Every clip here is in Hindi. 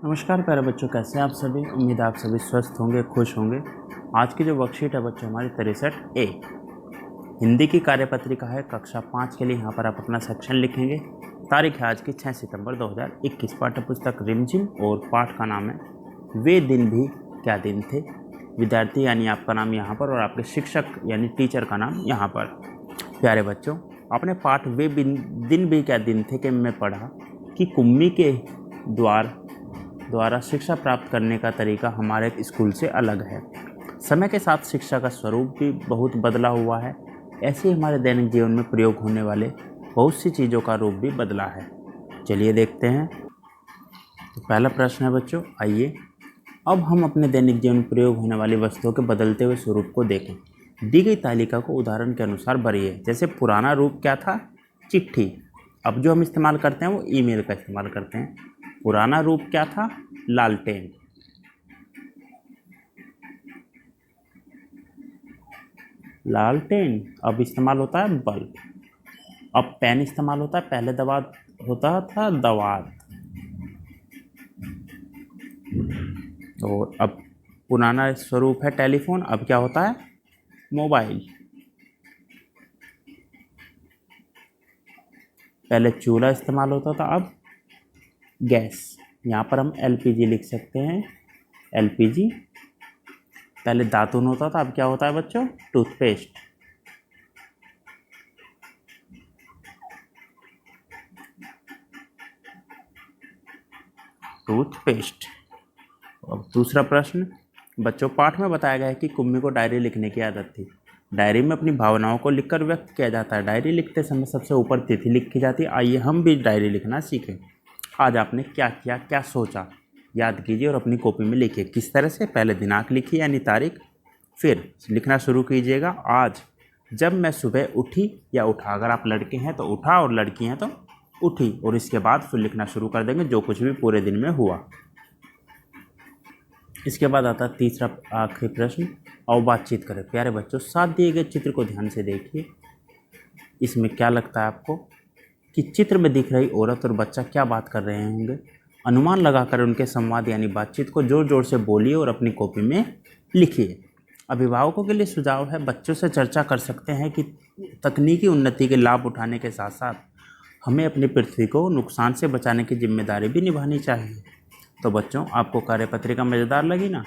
नमस्कार प्यारे बच्चों, कैसे हैं आप सभी। उम्मीद है आप सभी स्वस्थ होंगे, खुश होंगे। आज की जो वर्कशीट है बच्चों हमारी 63A हिंदी की कार्यपत्रिका है कक्षा 5 के लिए। यहाँ पर आप अपना सेक्शन लिखेंगे। तारीख है आज की 6 सितंबर 2021। पाठ्य पुस्तक रिमझिम और पाठ का नाम है वे दिन भी क्या दिन थे। विद्यार्थी यानी आपका नाम यहाँ पर और आपके शिक्षक यानी टीचर का नाम यहाँ पर। प्यारे बच्चों, आपने पाठ वे दिन भी क्या दिन थे के में पढ़ा कि कुम्मी के द्वारा शिक्षा प्राप्त करने का तरीका हमारे स्कूल से अलग है। समय के साथ शिक्षा का स्वरूप भी बहुत बदला हुआ है। ऐसे ही हमारे दैनिक जीवन में प्रयोग होने वाले बहुत सी चीज़ों का रूप भी बदला है। चलिए देखते हैं। तो पहला प्रश्न है बच्चों, आइए अब हम अपने दैनिक जीवन में प्रयोग होने वाली वस्तुओं के बदलते हुए स्वरूप को देखें। दी गई तालिका को उदाहरण के अनुसार भरिए। जैसे पुराना रूप क्या था? चिट्ठी। अब जो हम इस्तेमाल करते हैं वो ईमेल का इस्तेमाल करते हैं। पुराना रूप क्या था? लालटेन। लालटेन अब इस्तेमाल होता है बल्ब। अब पेन इस्तेमाल होता है, पहले दवात होता था दवात। और अब पुराना स्वरूप है टेलीफोन, अब क्या होता है? मोबाइल। पहले चूल्हा इस्तेमाल होता था, अब गैस। यहाँ पर हम एलपीजी लिख सकते हैं, एलपीजी। पहले दातुन होता था, अब क्या होता है बच्चों? टूथपेस्ट। टूथपेस्ट। अब दूसरा प्रश्न बच्चों, पाठ में बताया गया है कि कुम्मी को डायरी लिखने की आदत थी। डायरी में अपनी भावनाओं को लिखकर व्यक्त किया जाता है। डायरी लिखते समय सबसे ऊपर तिथि लिखी जाती है। आइए हम भी डायरी लिखना सीखें। आज आपने क्या किया, क्या सोचा, याद कीजिए और अपनी कॉपी में लिखिए। किस तरह से? पहले दिनांक लिखिए यानी तारीख, फिर लिखना शुरू कीजिएगा। आज जब मैं सुबह उठी या उठा। अगर आप लड़के हैं तो उठा और लड़की हैं तो उठी। और इसके बाद फिर लिखना शुरू कर देंगे जो कुछ भी पूरे दिन में हुआ। इसके बाद आता है तीसरा आखिरी प्रश्न, और बातचीत करें। प्यारे बच्चों, साथ दिए गए चित्र को ध्यान से देखिए। इसमें क्या लगता है आपको कि चित्र में दिख रही औरत और बच्चा क्या बात कर रहे होंगे? अनुमान लगाकर उनके संवाद यानी बातचीत को जोर जोर से बोलिए और अपनी कॉपी में लिखिए। अभिभावकों के लिए सुझाव है, बच्चों से चर्चा कर सकते हैं कि तकनीकी उन्नति के लाभ उठाने के साथ साथ हमें अपनी पृथ्वी को नुकसान से बचाने की जिम्मेदारी भी निभानी चाहिए। तो बच्चों, आपको कार्यपत्रिका मज़ेदार लगी ना?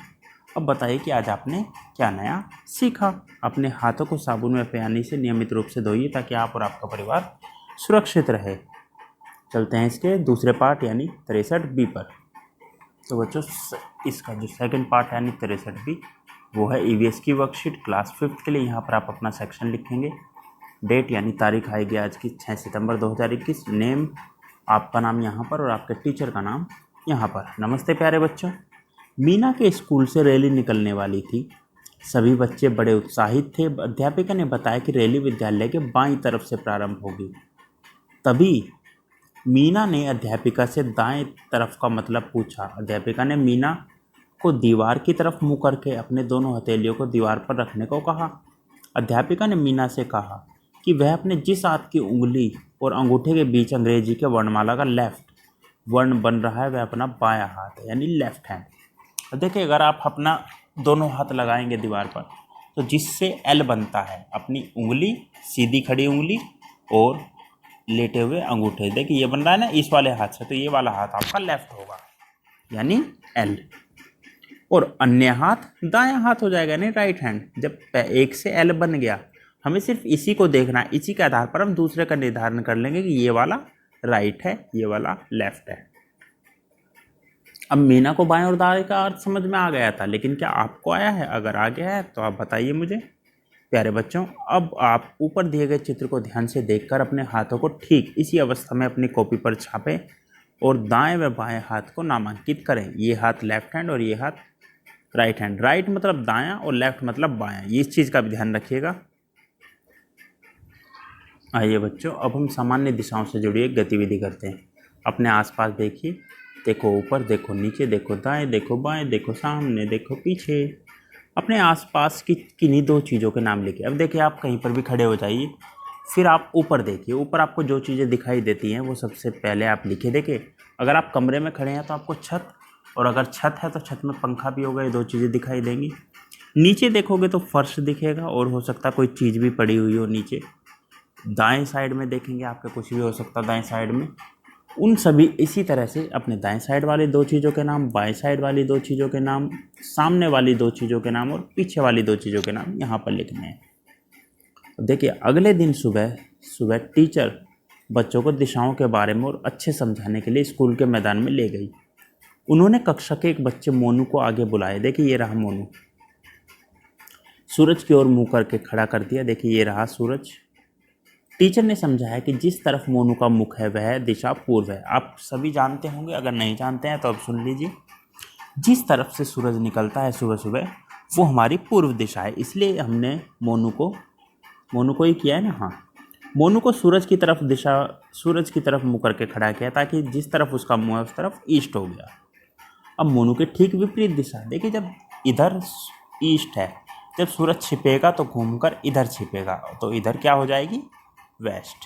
अब बताइए कि आज आपने क्या नया सीखा। अपने हाथों को साबुन में पानी से नियमित रूप से धोइए ताकि आप और आपका परिवार सुरक्षित रहे। चलते हैं इसके दूसरे पार्ट यानी 63B पर। तो बच्चों, इसका जो सेकंड पार्ट है यानी 63B वो है ईवीएस की वर्कशीट क्लास 5 के लिए। यहाँ पर आप अपना सेक्शन लिखेंगे। डेट यानी तारीख आएगी आज की 6 सितंबर 2021। नेम, आपका नाम यहाँ पर और आपके टीचर का नाम यहाँ पर। नमस्ते प्यारे बच्चों, मीना के स्कूल से रैली निकलने वाली थी। सभी बच्चे बड़े उत्साहित थे। अध्यापिका ने बताया कि रैली विद्यालय के बाईं तरफ से प्रारंभ होगी। तभी मीना ने अध्यापिका से दाएं तरफ का मतलब पूछा। अध्यापिका ने मीना को दीवार की तरफ मुँह करके अपने दोनों हथेलियों को दीवार पर रखने को कहा। अध्यापिका ने मीना से कहा कि वह अपने जिस हाथ की उंगली और अंगूठे के बीच अंग्रेजी के वर्णमाला का लेफ्ट वर्ण बन रहा है वह अपना बायां हाथ है यानी लेफ्ट हैंड। देखिए, अगर आप अपना दोनों हाथ लगाएंगे दीवार पर तो जिससे एल बनता है, अपनी उंगली, सीधी खड़ी उंगली और लेटे हुए अंगूठे, देखिए ये बन रहा है ना इस वाले हाथ से, तो ये वाला हाथ आपका लेफ्ट होगा यानी एल। और अन्य हाथ दायां हाथ हो जाएगा यानी राइट हैंड। जब एक से एल बन गया, हमें सिर्फ इसी को देखना है। इसी के आधार पर हम दूसरे का निर्धारण कर लेंगे कि ये वाला राइट है, ये वाला लेफ्ट है। अब मीना को बाएं और दाएं का अर्थ समझ में आ गया था, लेकिन क्या आपको आया है? अगर आ गया है तो आप बताइए मुझे। प्यारे बच्चों, अब आप ऊपर दिए गए चित्र को ध्यान से देखकर अपने हाथों को ठीक इसी अवस्था में अपनी कॉपी पर छापें और दाएं व बाएं हाथ को नामांकित करें। ये हाथ लेफ्ट हैंड और ये हाथ राइट हैंड। राइट मतलब दायां और लेफ्ट मतलब बायां, ये इस चीज़ का भी ध्यान रखिएगा। आइए बच्चों, अब हम सामान्य दिशाओं से जुड़ी एक गतिविधि करते हैं। अपने आसपास देखिए, देखो ऊपर, देखो नीचे, देखो दाएं, देखो बाएं, देखो सामने, देखो पीछे। अपने आसपास की किन्हीं दो चीज़ों के नाम लिखिए। अब देखिए, आप कहीं पर भी खड़े हो जाइए, फिर आप ऊपर देखिए। ऊपर आपको जो चीज़ें दिखाई देती हैं वो सबसे पहले आप लिखे। देखिए, अगर आप कमरे में खड़े हैं तो आपको छत और अगर छत है तो छत में पंखा भी होगा, ये दो चीज़ें दिखाई देंगी। नीचे देखोगे तो फर्श दिखेगा और हो सकता है कोई चीज़ भी पड़ी हुई हो नीचे। दाएं साइड में देखेंगे आपके कुछ भी हो सकता है दाएं साइड में। उन सभी इसी तरह से अपने दाएं साइड वाली दो चीज़ों के नाम, बाएं साइड वाली दो चीज़ों के नाम, सामने वाली दो चीज़ों के नाम और पीछे वाली दो चीज़ों के नाम यहाँ पर लिखने हैं। देखिए अगले दिन सुबह सुबह टीचर बच्चों को दिशाओं के बारे में और अच्छे समझाने के लिए स्कूल के मैदान में ले गई। उन्होंने कक्षा के एक बच्चे मोनू को आगे बुलाया। देखिए ये रहा मोनू, सूरज की ओर मुंह करके खड़ा कर दिया। देखिए ये रहा सूरज। टीचर ने समझाया कि जिस तरफ मोनू का मुख है वह दिशा पूर्व है। आप सभी जानते होंगे, अगर नहीं जानते हैं तो अब सुन लीजिए। जिस तरफ से सूरज निकलता है सुबह सुबह वो हमारी पूर्व दिशा है, इसलिए हमने मोनू को ही किया है ना। हाँ, मोनू को सूरज की तरफ मुँह करके खड़ा किया ताकि जिस तरफ उसका मुँह है उस तरफ ईस्ट हो गया। अब मोनू के ठीक विपरीत दिशा, देखिए जब इधर ईस्ट है, जब सूरज छिपेगा तो घूमकर इधर छिपेगा, तो इधर क्या हो जाएगी, वेस्ट,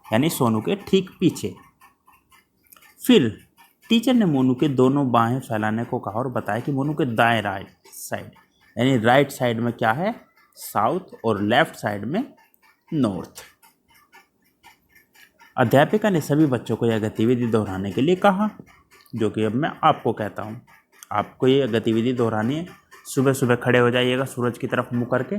यानी सोनू के ठीक पीछे। फिर टीचर ने मोनू के दोनों बाहें फैलाने को कहा और बताया कि मोनू के दाएं राइट साइड, यानी राइट साइड में क्या है, साउथ, और लेफ्ट साइड में नॉर्थ। अध्यापिका ने सभी बच्चों को यह गतिविधि दोहराने के लिए कहा, जो कि अब मैं आपको कहता हूँ। आपको ये गतिविधि दोहरानी है। सुबह सुबह खड़े हो जाइएगा सूरज की तरफ मुँह करके,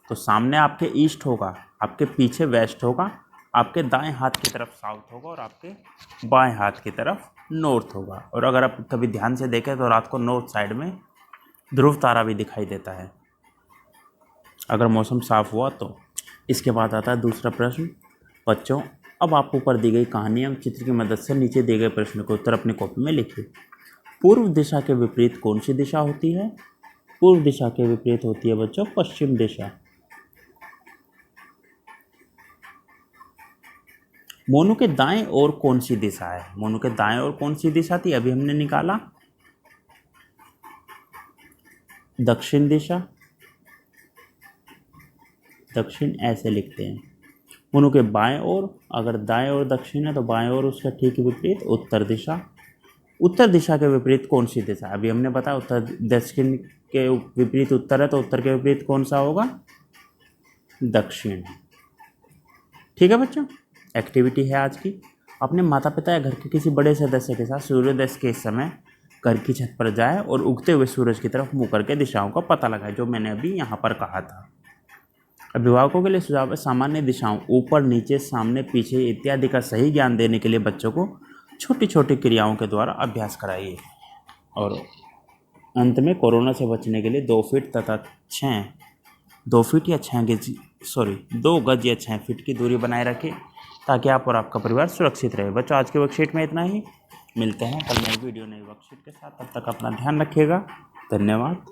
तो सामने आपके ईस्ट होगा, आपके पीछे वेस्ट होगा, आपके दाएं हाथ की तरफ साउथ होगा और आपके बाएं हाथ की तरफ नॉर्थ होगा। और अगर आप कभी ध्यान से देखें तो रात को नॉर्थ साइड में ध्रुव तारा भी दिखाई देता है, अगर मौसम साफ हुआ तो। इसके बाद आता है दूसरा प्रश्न। बच्चों, अब आपको ऊपर दी गई कहानी एवं चित्र की मदद से नीचे दिए गए प्रश्न के उत्तर अपनी कॉपी में लिखिए। पूर्व दिशा के विपरीत कौन सी दिशा होती है? पूर्व दिशा के विपरीत होती है बच्चों पश्चिम दिशा। मोनू के दाएं ओर कौन सी दिशा है? मोनू के दाएं ओर कौन सी दिशा थी, अभी हमने निकाला, दक्षिण दिशा। दक्षिण ऐसे लिखते हैं। मोनू के बाएं ओर, अगर दाएं ओर दक्षिण है तो बाएं ओर उसका ठीक विपरीत उत्तर दिशा। उत्तर दिशा के विपरीत कौन सी दिशा? अभी हमने बताया उत्तर, दक्षिण के विपरीत उत्तर है तो उत्तर के विपरीत कौन सा होगा, दक्षिण। ठीक है बच्चों, एक्टिविटी है आज की। अपने माता पिता या घर के किसी बड़े सदस्य के साथ सूर्योदय के समय घर की छत पर जाए और उगते हुए सूरज की तरफ मुँह करके दिशाओं का पता लगाए, जो मैंने अभी यहाँ पर कहा था। अभिभावकों के लिए सुझाव है, सामान्य दिशाओं ऊपर नीचे सामने पीछे इत्यादि का सही ज्ञान देने के लिए बच्चों को छोटी छोटी क्रियाओं के द्वारा अभ्यास कराइए। और अंत में कोरोना से बचने के लिए 2 फीट तथा 2 फीट या 2 गज या 6 फीट की दूरी बनाए रखें, ताकि आप और आपका परिवार सुरक्षित रहे। बच्चों, आज के वर्कशीट में इतना ही। मिलते हैं कल नई वीडियो नई वर्कशीट के साथ, तब तक अपना ध्यान रखिएगा। धन्यवाद।